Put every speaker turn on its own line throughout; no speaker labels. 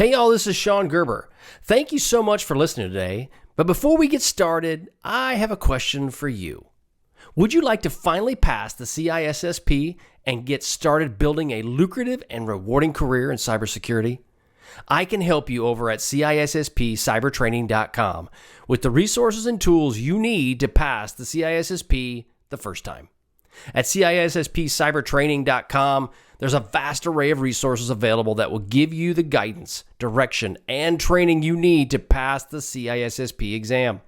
Hey y'all, this is Shon Gerber. Thank you so much for listening today. But before we get started, I have a question for you. Would you like to finally pass the CISSP and get started building a lucrative and rewarding career in cybersecurity? I can help you over at CISSP Cybertraining.com with the resources and tools you need to pass the CISSP the first time. At CISSP Cybertraining.com, there's a vast array of resources available that will give you the guidance, direction, and training you need to pass the CISSP exam.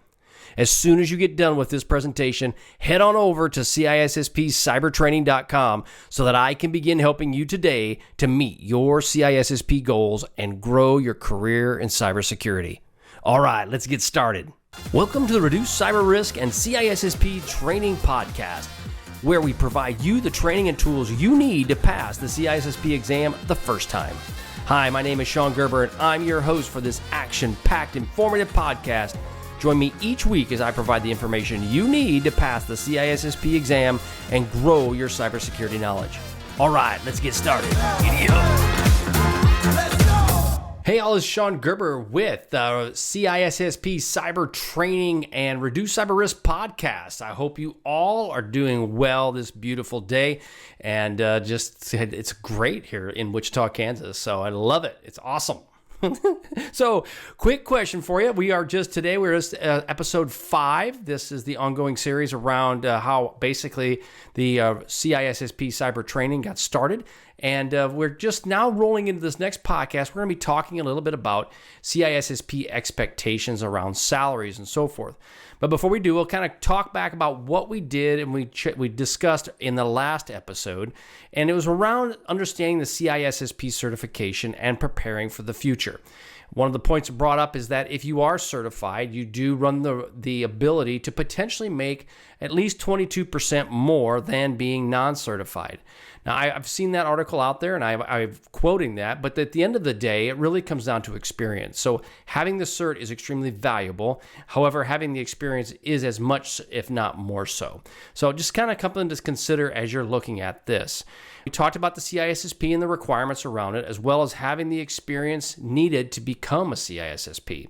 As soon as you get done with this presentation, head on over to CISSP Cybertraining.com so that I can begin helping you today to meet your CISSP goals and grow your career in cybersecurity. All right, let's get started. Welcome to the Reduce Cyber Risk and CISSP Training Podcast, where we provide you the training and tools you need to pass the CISSP exam the first time. Hi, my name is Shon Gerber, and I'm your host for this action-packed, informative podcast. Join me each week as I provide the information you need to pass the CISSP exam and grow your cybersecurity knowledge. All right, let's get started. Giddy up. Hey, all, it's Shon Gerber with the CISSP Cyber Training and Reduce Cyber Risk podcast. I hope you all are doing well this beautiful day, and it's great here in Wichita, Kansas. So I love it. It's awesome. So, quick question for you. We're just episode 5. This is the ongoing series around how basically the CISSP Cyber Training got started. And we're just now rolling into this next podcast. We're going to be talking a little bit about CISSP expectations around salaries and so forth. But before we do, we'll kind of talk back about what we did and we discussed in the last episode. And it was around understanding the CISSP certification and preparing for the future. One of the points brought up is that if you are certified, you do run the ability to potentially make at least 22% more than being non-certified. Now, I've seen that article out there, and I'm quoting that, but at the end of the day, it really comes down to experience. So having the cert is extremely valuable. However, having the experience is as much, if not more so. So just kind of something to consider as you're looking at this. We talked about the CISSP and the requirements around it, as well as having the experience needed to become a CISSP.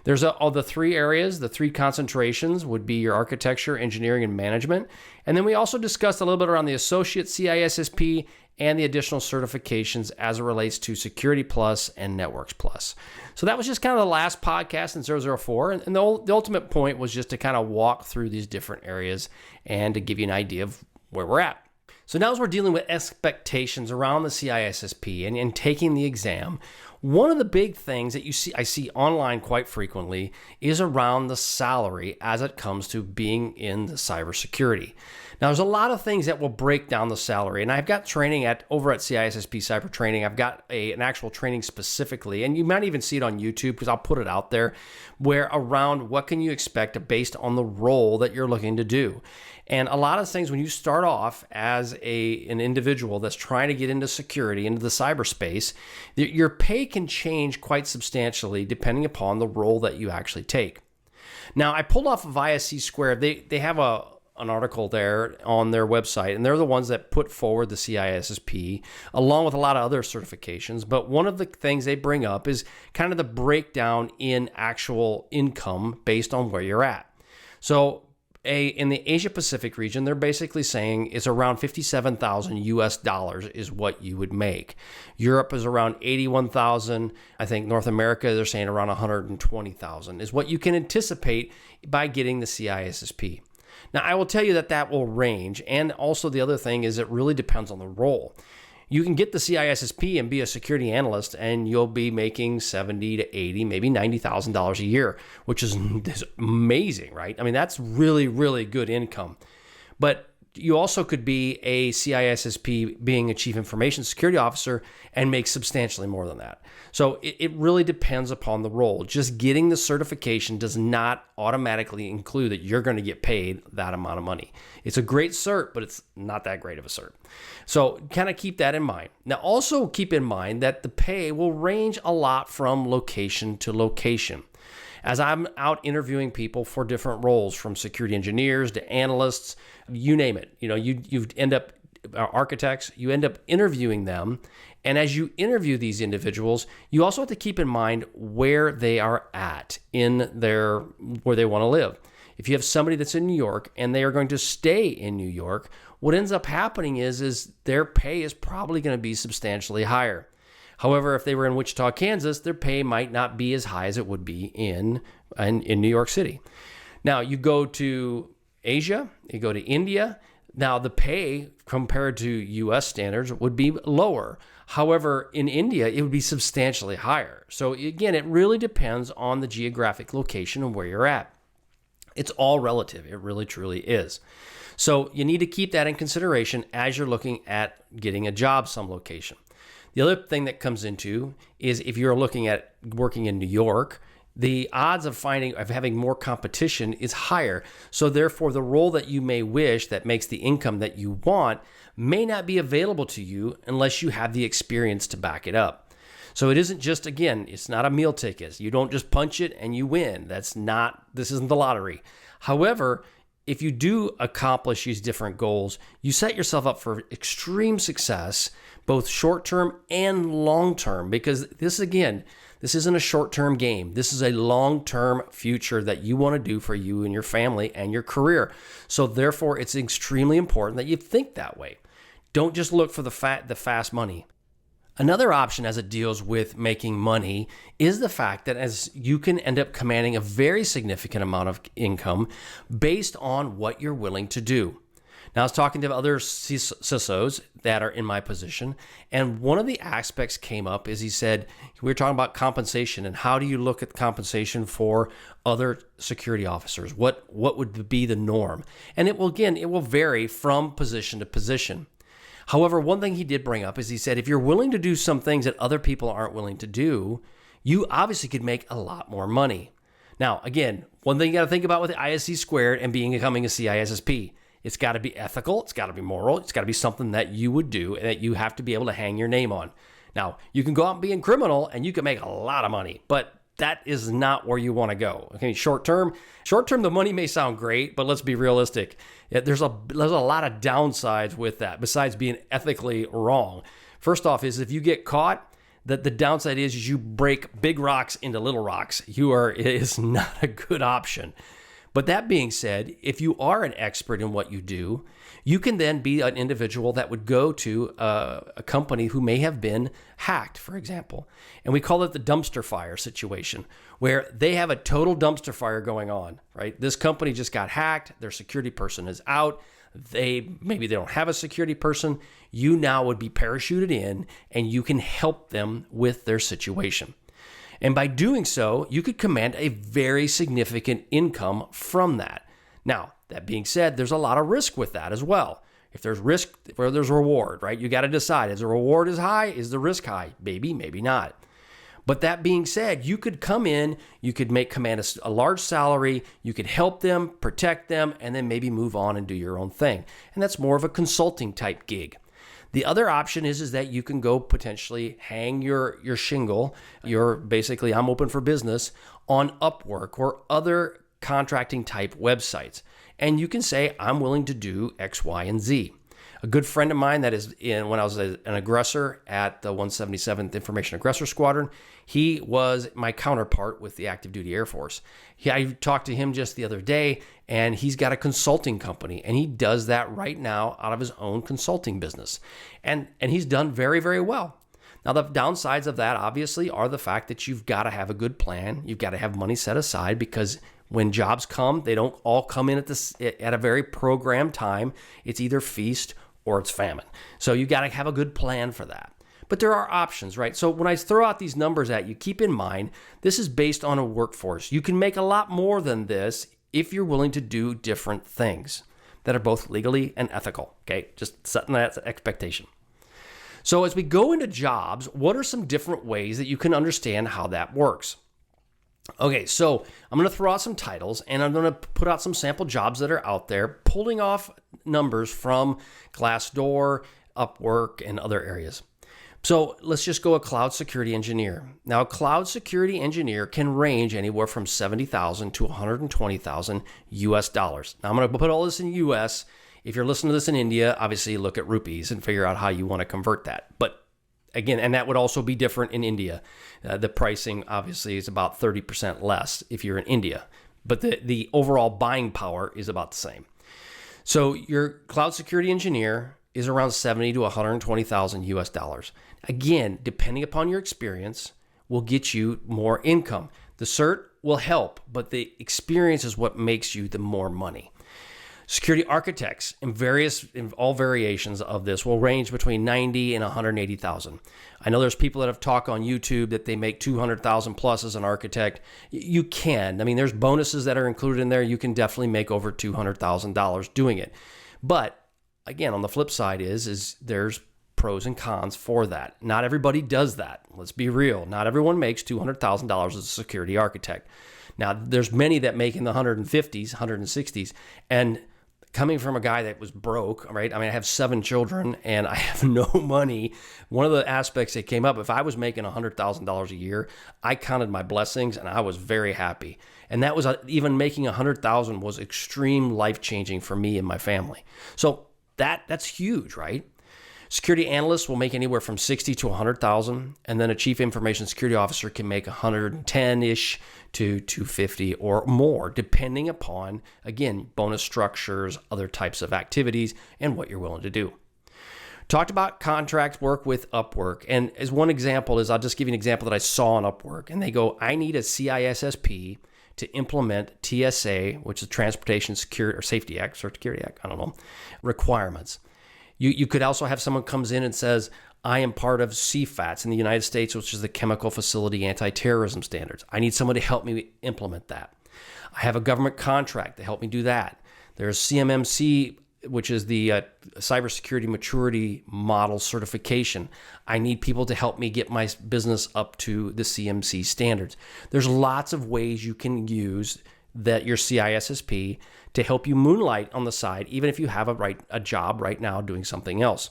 There's all the 3 areas, the 3 concentrations would be your architecture, engineering, and management. And then we also discussed a little bit around the associate CISSP and the additional certifications as it relates to Security Plus and Networks Plus. So that was just kind of the last podcast in 004. And the ultimate point was just to kind of walk through these different areas and to give you an idea of where we're at. So now as we're dealing with expectations around the CISSP and taking the exam, one of the big things that I see online quite frequently is around the salary as it comes to being in the cybersecurity. Now, there's a lot of things that will break down the salary, and I've got training over at CISSP Cyber Training. I've got an actual training specifically, and you might even see it on YouTube because I'll put it out there, where around what can you expect based on the role that you're looking to do. And a lot of things when you start off as an individual that's trying to get into security, into the cyberspace, your pay can change quite substantially depending upon the role that you actually take. Now, I pulled off of ISC Squared. They have an article there on their website, and they're the ones that put forward the CISSP along with a lot of other certifications. But one of the things they bring up is kind of the breakdown in actual income based on where you're at. So in the Asia Pacific region, they're basically saying it's around $57,000 US is what you would make. Europe is around $81,000. I think North America, they're saying around $120,000 is what you can anticipate by getting the CISSP. Now, I will tell you that will range. And also the other thing is it really depends on the role. You can get the CISSP and be a security analyst, and you'll be making $70,000 to $80,000, maybe $90,000 a year, which is amazing, right? I mean, that's really, really good income. But you also could be a CISSP being a chief information security officer and make substantially more than that. So it really depends upon the role. Just getting the certification does not automatically include that you're going to get paid that amount of money. It's a great cert, but it's not that great of a cert. So kind of keep that in mind. Now, also keep in mind that the pay will range a lot from location to location. As I'm out interviewing people for different roles, from security engineers to analysts, you name it. You end up architects, you end up interviewing them, And as you interview these individuals, you also have to keep in mind where they are at in where they want to live. If you have somebody that's in New York and they are going to stay in New York, what ends up happening is their pay is probably going to be substantially higher. However, if they were in Wichita, Kansas, their pay might not be as high as it would be in New York City. Now, you go to Asia, you go to India. Now, the pay compared to U.S. standards would be lower. However, in India, it would be substantially higher. So again, it really depends on the geographic location and where you're at. It's all relative. It really, truly is. So you need to keep that in consideration as you're looking at getting a job some location. The other thing that comes into is if you're looking at working in New York, the odds of having more competition is higher. So therefore, the role that you may wish that makes the income that you want may not be available to you unless you have the experience to back it up. So it isn't just, again, it's not a meal ticket. You don't just punch it and you win. This isn't the lottery. However, if you do accomplish these different goals, you set yourself up for extreme success, both short-term and long-term, because this isn't a short-term game. This is a long-term future that you want to do for you and your family and your career. So therefore, it's extremely important that you think that way. Don't just look for the fast money. Another option as it deals with making money is the fact that as you can end up commanding a very significant amount of income based on what you're willing to do. Now, I was talking to other CISOs that are in my position, and one of the aspects came up is he said, we were talking about compensation and how do you look at compensation for other security officers? What would be the norm? And it will vary from position to position. However, one thing he did bring up is he said, if you're willing to do some things that other people aren't willing to do, you obviously could make a lot more money. Now, again, one thing you got to think about with the ISC squared and becoming a CISSP, it's got to be ethical, it's got to be moral, it's got to be something that you would do and that you have to be able to hang your name on. Now, you can go out and be a criminal and you can make a lot of money, but that is not where you want to go. Okay, short term, the money may sound great, but let's be realistic. There's a lot of downsides with that besides being ethically wrong. First off is if you get caught, the downside is you break big rocks into little rocks. It is not a good option. But that being said, if you are an expert in what you do, you can then be an individual that would go to a company who may have been hacked, for example. And we call it the dumpster fire situation, where they have a total dumpster fire going on, right? This company just got hacked. Their security person is out. Maybe they don't have a security person. You now would be parachuted in and you can help them with their situation. And by doing so, you could command a very significant income from that. Now, that being said, there's a lot of risk with that as well. If there's risk, where there's reward, right? You got to decide, is the reward is high? Is the risk high? Maybe, maybe not. But that being said, you could come in, you could command a large salary, you could help them, protect them, and then maybe move on and do your own thing. And that's more of a consulting type gig. The other option is that you can go potentially hang your shingle, basically I'm open for business, on Upwork or other contracting type websites. And you can say, I'm willing to do X, Y, and Z. A good friend of mine that is when I was an aggressor at the 177th Information Aggressor Squadron, he was my counterpart with the active duty Air Force. I talked to him just the other day, and he's got a consulting company, and he does that right now out of his own consulting business. And he's done very, very well. Now, the downsides of that obviously are the fact that you've got to have a good plan. You've got to have money set aside because when jobs come, they don't all come in at a very programmed time. It's either feast or it's famine. So you got to have a good plan for that. But there are options, right? So when I throw out these numbers at you, keep in mind, this is based on a workforce. You can make a lot more than this if you're willing to do different things that are both legally and ethical, okay? Just setting that expectation. So as we go into jobs, what are some different ways that you can understand how that works? Okay, so I'm going to throw out some titles and I'm going to put out some sample jobs that are out there, pulling off numbers from Glassdoor, Upwork, and other areas. So let's just go a cloud security engineer. Now, a cloud security engineer can range anywhere from $70,000 to $120,000 US dollars. Now, I'm going to put all this in US. If you're listening to this in India, obviously look at rupees and figure out how you want to convert that. But Again, and that would also be different in India. The pricing obviously is about 30% less if you're in India, but the overall buying power is about the same. So your cloud security engineer is around 70 to 120,000 US dollars. Again, depending upon your experience, will get you more income. The cert will help, but the experience is what makes you the more money. Security architects in all variations of this will range between 90 and 180,000. I know there's people that have talked on YouTube that they make 200,000 plus as an architect. You can. I mean, there's bonuses that are included in there. You can definitely make over $200,000 doing it. But again, on the flip side is there's pros and cons for that. Not everybody does that. Let's be real. Not everyone makes $200,000 as a security architect. Now, there's many that make in the 150s, 160s, and coming from a guy that was broke, right? I mean, I have 7 children and I have no money. One of the aspects that came up, if I was making $100,000 a year, I counted my blessings and I was very happy. And that was even making $100,000 was extreme life-changing for me and my family. So that's huge, right? Security analysts will make anywhere from 60 to 100,000, and then a chief information security officer can make 110-ish to 250 or more, depending upon, again, bonus structures, other types of activities, and what you're willing to do. Talked about contract work with Upwork, and as one example is, I'll just give you an example that I saw on Upwork, and they go, I need a CISSP to implement TSA, which is Transportation Security or Safety Act, or Security Act, I don't know, requirements. You could also have someone comes in and says, I am part of CFATS in the United States, which is the Chemical Facility Anti-Terrorism Standards. I need someone to help me implement that. I have a government contract to help me do that. There's CMMC, which is the Cybersecurity Maturity Model Certification. I need people to help me get my business up to the CMC standards. There's lots of ways you can use that your CISSP to help you moonlight on the side, even if you have a job right now doing something else.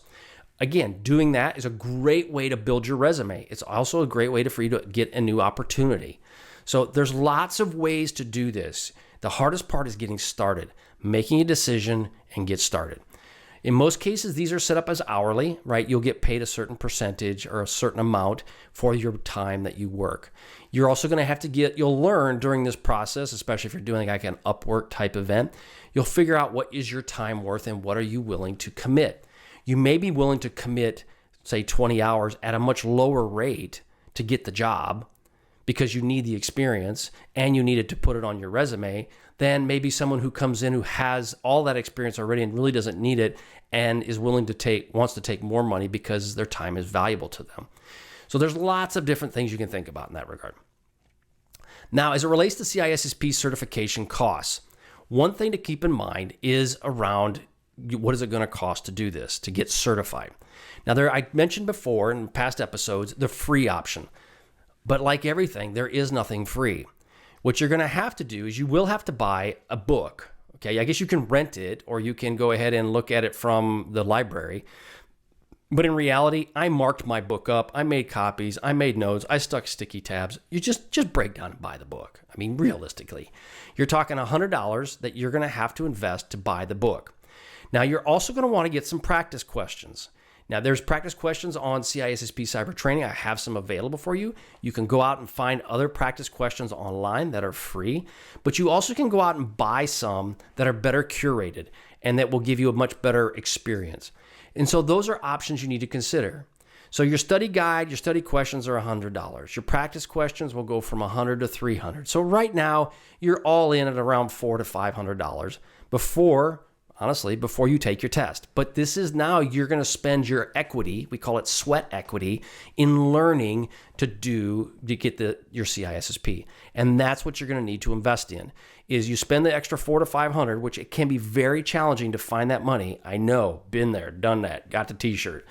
Again, doing that is a great way to build your resume. It's also a great way for you to get a new opportunity. So there's lots of ways to do this. The hardest part is getting started, making a decision and get started. In most cases, these are set up as hourly, right? You'll get paid a certain percentage or a certain amount for your time that you work. You're also going to have to you'll learn during this process, especially if you're doing like an Upwork type event, you'll figure out what is your time worth and what are you willing to commit. You may be willing to commit, say 20 hours at a much lower rate to get the job because you need the experience and you needed to put it on your resume, than maybe someone who comes in who has all that experience already and really doesn't need it and is wants to take more money because their time is valuable to them. So there's lots of different things you can think about in that regard. Now, as it relates to CISSP certification costs, one thing to keep in mind is around what is it going to cost to do this, to get certified. Now, I mentioned before in past episodes, the free option. But like everything, there is nothing free. What you're going to have to do is you will have to buy a book. Okay, I guess you can rent it or you can go ahead and look at it from the library. But in reality, I marked my book up. I made copies. I made notes. I stuck sticky tabs. You just break down and buy the book. I mean, realistically, you're talking $100 that you're going to have to invest to buy the book. Now, you're also going to want to get some practice questions. Now, there's practice questions on CISSP Cyber Training. I have some available for you. You can go out and find other practice questions online that are free, but you also can go out and buy some that are better curated and that will give you a much better experience. And so those are options you need to consider. So your study guide, your study questions are $100. Your practice questions will go from $100 to $300. So right now, you're all in at around $400 to $500 before you take your test. But this is now you're going to spend your equity, we call it sweat equity, in learning to get your CISSP. And that's what you're going to need to invest in, is you spend the extra $400 to $500, which it can be very challenging to find that money. I know, been there, done that, got the t-shirt.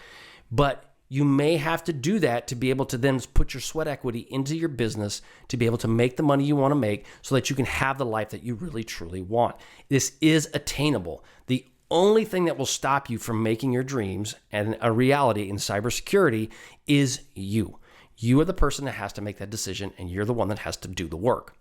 But you may have to do that to be able to then put your sweat equity into your business to be able to make the money you want to make so that you can have the life that you really, truly want. This is attainable. The only thing that will stop you from making your dreams and a reality in cybersecurity is you. You are the person that has to make that decision, and you're the one that has to do the work.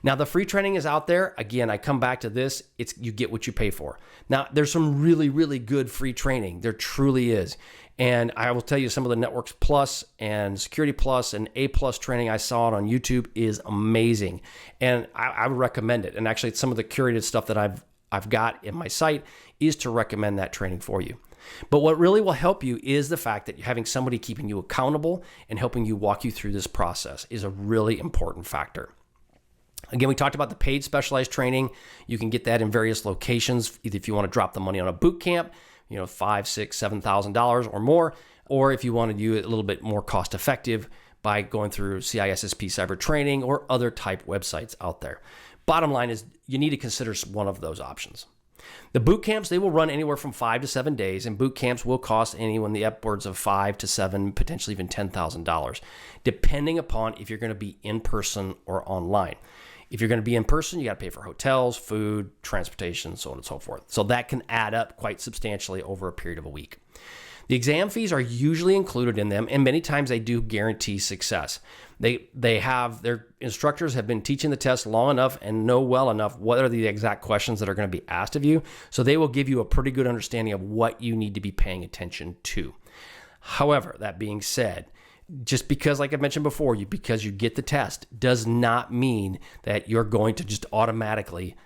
Now, the free training is out there. Again, I come back to this. It's you get what you pay for. Now, there's some really, really good free training. There truly is. And I will tell you, some of the Networks Plus and Security Plus and A Plus training I saw on YouTube is amazing. And I would recommend it. And actually, some of the curated stuff that I've got in my site is to recommend that training for you. But what really will help you is the fact that having somebody keeping you accountable and helping you walk you through this process is a really important factor. Again, we talked about the paid specialized training. You can get that in various locations, either if you want to drop the money on a boot camp, $5,000, $6,000, $7,000 or more, or if you want to do it a little bit more cost effective by going through CISSP Cyber Training or other type websites out there. Bottom line is you need to consider one of those options. The boot camps, they will run anywhere from 5 to 7 days, and boot camps will cost anyone the upwards of $5,000 to $7,000, potentially even $10,000, depending upon if you're going to be in person or online. If you're going to be in person, you got to pay for hotels, food, transportation, so on and so forth. So that can add up quite substantially over a period of a week. The exam fees are usually included in them, and many times they do guarantee success. Their instructors have been teaching the test long enough and know well enough what are the exact questions that are going to be asked of you, so they will give you a pretty good understanding of what you need to be paying attention to. However, that being said, just because, like I mentioned before, because you get the test does not mean that you're going to just automatically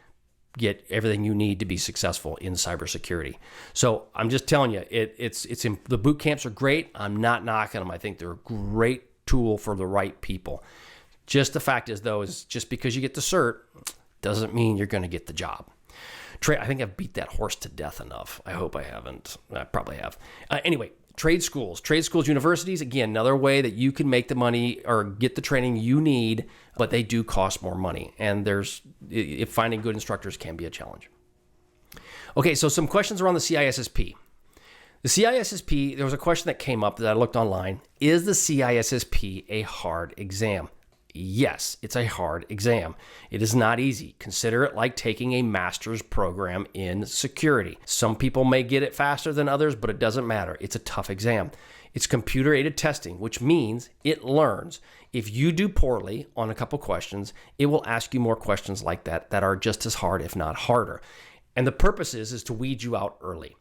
get everything you need to be successful in cybersecurity. So I'm just telling you, the boot camps are great. I'm not knocking them. I think they're a great tool for the right people. Just the fact is, though, is just because you get the cert doesn't mean you're going to get the job. I think I've beat that horse to death enough. I hope I haven't. I probably have. Anyway. Trade schools, universities, again, another way that you can make the money or get the training you need, but they do cost more money. And if finding good instructors can be a challenge. Okay, so some questions around the CISSP. The CISSP, there was a question that came up that I looked online. Is the CISSP a hard exam? Yes, it's a hard exam. It is not easy. Consider it like taking a master's program in security. Some people may get it faster than others, but it doesn't matter. It's a tough exam. It's computer-aided testing, which means it learns. If you do poorly on a couple questions, it will ask you more questions like that are just as hard, if not harder. And the purpose is to weed you out early.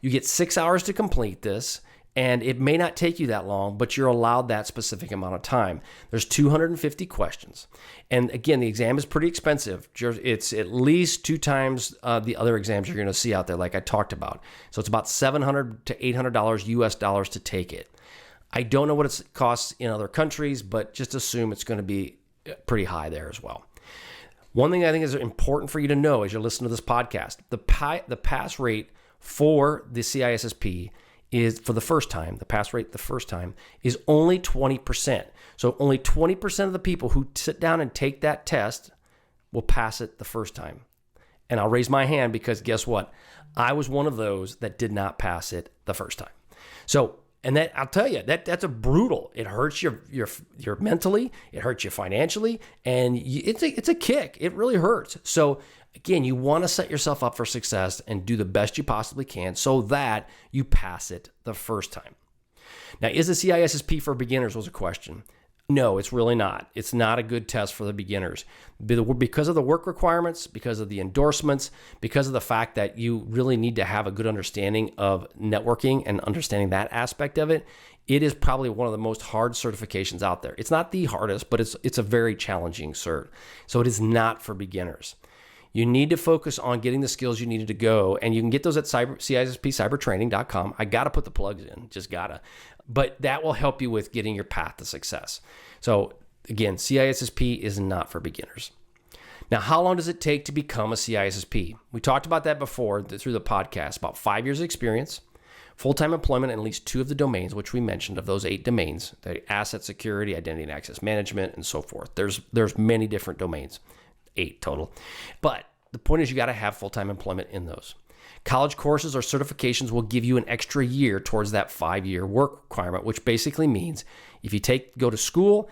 You get 6 hours to complete this, and it may not take you that long, but you're allowed that specific amount of time. There's 250 questions. And again, the exam is pretty expensive. It's at least 2 times the other exams you're going to see out there, like I talked about. So it's about $700 to $800 US dollars to take it. I don't know what it costs in other countries, but just assume it's going to be pretty high there as well. One thing I think is important for you to know as you listen to this podcast, the pass rate for the CISSP is for the first time, the pass rate the first time is only 20%. So only 20% of the people who sit down and take that test will pass it the first time. And I'll raise my hand because guess what? I was one of those that did not pass it the first time. So, and that I'll tell you, that's a brutal. It hurts your mentally, it hurts you financially, and it's a kick. It really hurts. So again, you want to set yourself up for success and do the best you possibly can so that you pass it the first time. Now, is the CISSP for beginners was a question. No, it's really not. It's not a good test for the beginners. Because of the work requirements, because of the endorsements, because of the fact that you really need to have a good understanding of networking and understanding that aspect of it, it is probably one of the most hard certifications out there. It's not the hardest, but it's a very challenging cert. So it is not for beginners. You need to focus on getting the skills you needed to go, and you can get those at CISSPcybertraining.com. I got to put the plugs in, just gotta. But that will help you with getting your path to success. So again, CISSP is not for beginners. Now, how long does it take to become a CISSP? We talked about that before through the podcast, about 5 years of experience, full-time employment in at least 2 of the domains, which we mentioned of those 8 domains, the asset security, identity and access management, and so forth. There's many different domains. 8 total. But the point is you got to have full-time employment in those. College courses or certifications will give you an extra year towards that 5-year work requirement, which basically means if you go to school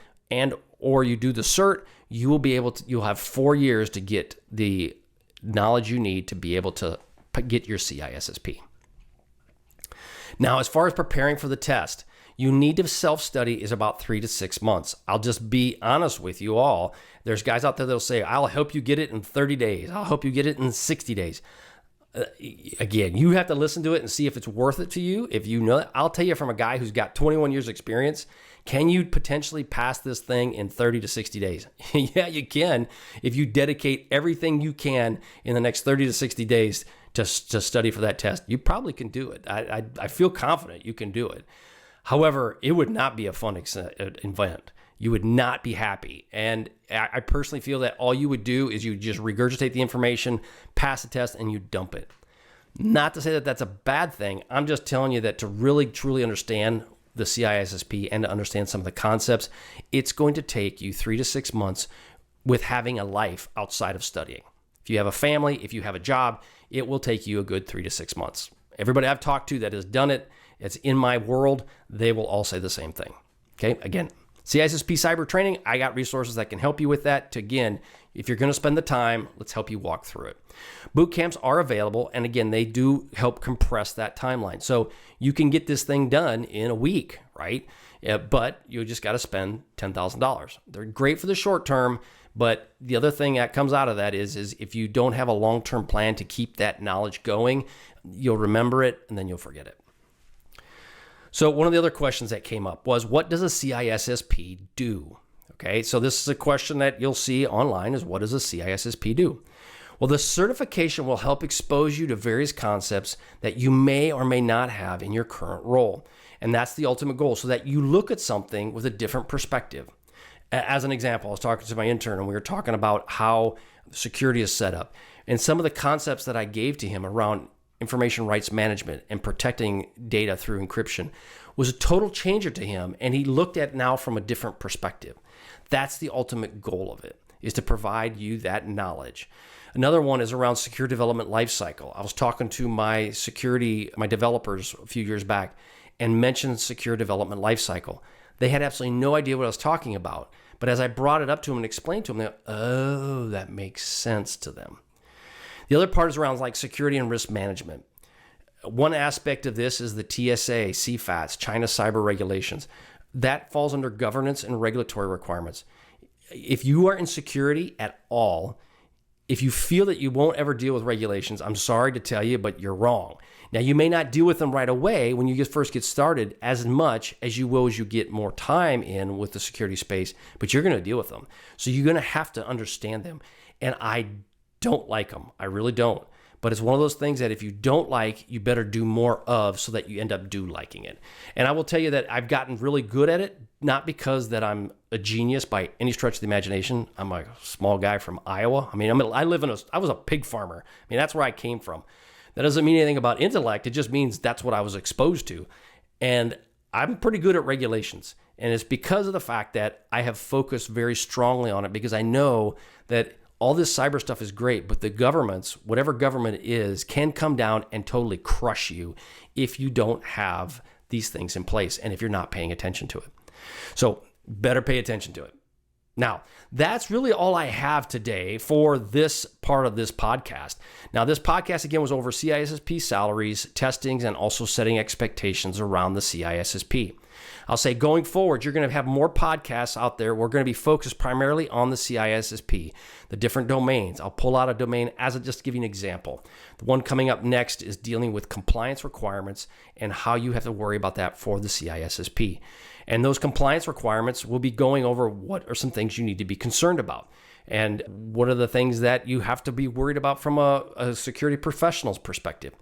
or you do the cert, you'll have 4 years to get the knowledge you need to be able to get your CISSP. Now, as far as preparing for the test, you need to self-study is about 3 to 6 months. I'll just be honest with you all. There's guys out there that'll say, I'll help you get it in 30 days. I'll help you get it in 60 days. Again, you have to listen to it and see if it's worth it to you. If you know it, I'll tell you from a guy who's got 21 years experience, can you potentially pass this thing in 30 to 60 days? Yeah, you can if you dedicate everything you can in the next 30 to 60 days to study for that test. You probably can do it. I feel confident you can do it. However, it would not be a fun event. You would not be happy. And I personally feel that all you would do is you just regurgitate the information, pass the test, and you dump it. Not to say that that's a bad thing. I'm just telling you that to really, truly understand the CISSP and to understand some of the concepts, it's going to take you 3 to 6 months with having a life outside of studying. If you have a family, if you have a job, it will take you a good 3 to 6 months. Everybody I've talked to that has done it, it's in my world, they will all say the same thing. Okay, again, CISSP Cyber Training, I got resources that can help you with that. Again, if you're going to spend the time, let's help you walk through it. Boot camps are available, and again, they do help compress that timeline. So you can get this thing done in a week, right? But you just got to spend $10,000. They're great for the short term, but the other thing that comes out of that is if you don't have a long-term plan to keep that knowledge going, you'll remember it and then you'll forget it. So one of the other questions that came up was, what does a CISSP do? Okay, so this is a question that you'll see online is, what does a CISSP do? Well, the certification will help expose you to various concepts that you may or may not have in your current role. And that's the ultimate goal, so that you look at something with a different perspective. As an example, I was talking to my intern and we were talking about how security is set up. And some of the concepts that I gave to him around information rights management and protecting data through encryption was a total changer to him. And he looked at it now from a different perspective. That's the ultimate goal of it, is to provide you that knowledge. Another one is around secure development lifecycle. I was talking to my developers a few years back and mentioned secure development lifecycle. They had absolutely no idea what I was talking about. But as I brought it up to them and explained to them, oh, that makes sense to them. The other part is around like security and risk management. One aspect of this is the TSA, CFATS, China cyber regulations. That falls under governance and regulatory requirements. If you are in security at all, if you feel that you won't ever deal with regulations, I'm sorry to tell you, but you're wrong. Now, you may not deal with them right away when you first get started as much as you will as you get more time in with the security space, but you're going to deal with them. So you're going to have to understand them. And I don't like them. I really don't. But it's one of those things that if you don't like, you better do more of so that you end up liking it. And I will tell you that I've gotten really good at it, not because that I'm a genius by any stretch of the imagination. I'm a small guy from Iowa. I mean, I was a pig farmer. I mean, that's where I came from. That doesn't mean anything about intellect. It just means that's what I was exposed to. And I'm pretty good at regulations. And it's because of the fact that I have focused very strongly on it, because I know that all this cyber stuff is great, but the governments, whatever government it is, can come down and totally crush you if you don't have these things in place and if you're not paying attention to it. So better pay attention to it. Now, that's really all I have today for this part of this podcast. Now, this podcast, again, was over CISSP salaries, testings, and also setting expectations around the CISSP. I'll say going forward, you're going to have more podcasts out there. We're going to be focused primarily on the CISSP, the different domains. I'll pull out a domain just to give you an example. The one coming up next is dealing with compliance requirements and how you have to worry about that for the CISSP. And those compliance requirements, will be going over what are some things you need to be concerned about. And what are the things that you have to be worried about from a security professional's perspective.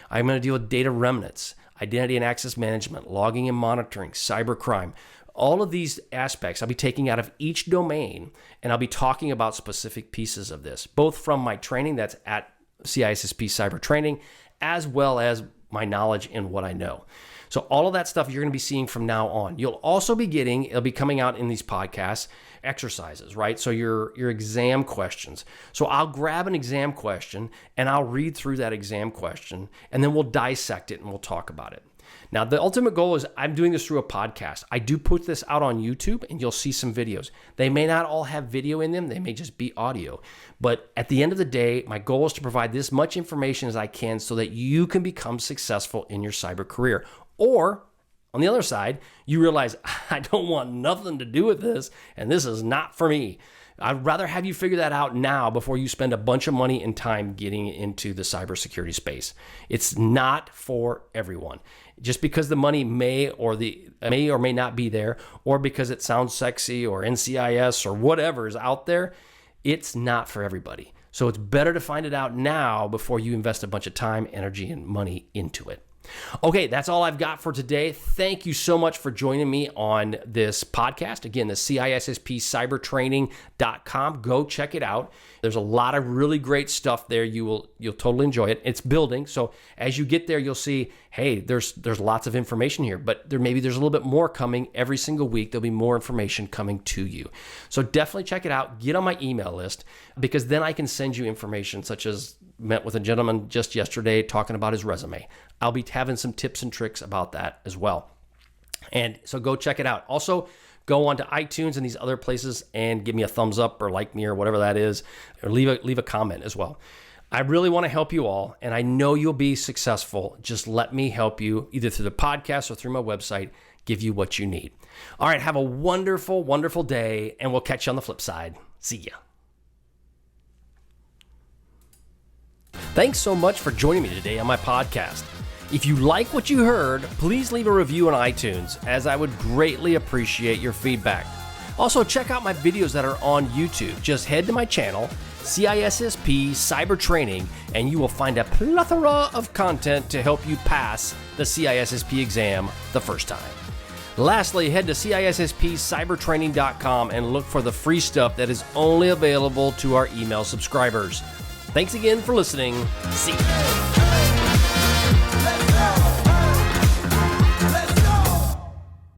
I'm going to deal with data remnants, identity and access management, logging and monitoring, cybercrime. All of these aspects I'll be taking out of each domain, and I'll be talking about specific pieces of this, both from my training that's at CISSP Cyber Training, as well as my knowledge and what I know. So all of that stuff you're going to be seeing from now on. You'll also be it'll be coming out in these podcasts, exercises, right? So your exam questions. So I'll grab an exam question and I'll read through that exam question, and then we'll dissect it and we'll talk about it. Now, the ultimate goal is I'm doing this through a podcast. I do put this out on YouTube and you'll see some videos. They may not all have video in them. They may just be audio. But at the end of the day, my goal is to provide this much information as I can so that you can become successful in your cyber career. Or On the other side, you realize, I don't want nothing to do with this, and this is not for me. I'd rather have you figure that out now before you spend a bunch of money and time getting into the cybersecurity space. It's not for everyone. Just because the money may or may not be there, or because it sounds sexy or NCIS or whatever is out there, it's not for everybody. So it's better to find it out now before you invest a bunch of time, energy, and money into it. Okay, that's all I've got for today. Thank you so much for joining me on this podcast. Again, the CISSP Cyber Training.com. Go check it out. There's a lot of really great stuff there. You'll totally enjoy it. It's building. So as you get there, you'll see, hey, there's lots of information here, but there's a little bit more coming every single week. There'll be more information coming to you. So definitely check it out. Get on my email list, because then I can send you information, such as met with a gentleman just yesterday talking about his resume. I'll be having some tips and tricks about that as well. And so go check it out. Also, go on to iTunes and these other places and give me a thumbs up or like me or whatever that is, or leave a comment as well. I really want to help you all, and I know you'll be successful. Just let me help you either through the podcast or through my website, give you what you need. All right, have a wonderful, wonderful day, and we'll catch you on the flip side. See ya. Thanks so much for joining me today on my podcast. If you like what you heard, please leave a review on iTunes, as I would greatly appreciate your feedback. Also, check out my videos that are on YouTube. Just head to my channel, CISSP Cyber Training, and you will find a plethora of content to help you pass the CISSP exam the first time. Lastly, head to CISSPCybertraining.com and look for the free stuff that is only available to our email subscribers. Thanks again for listening. See you.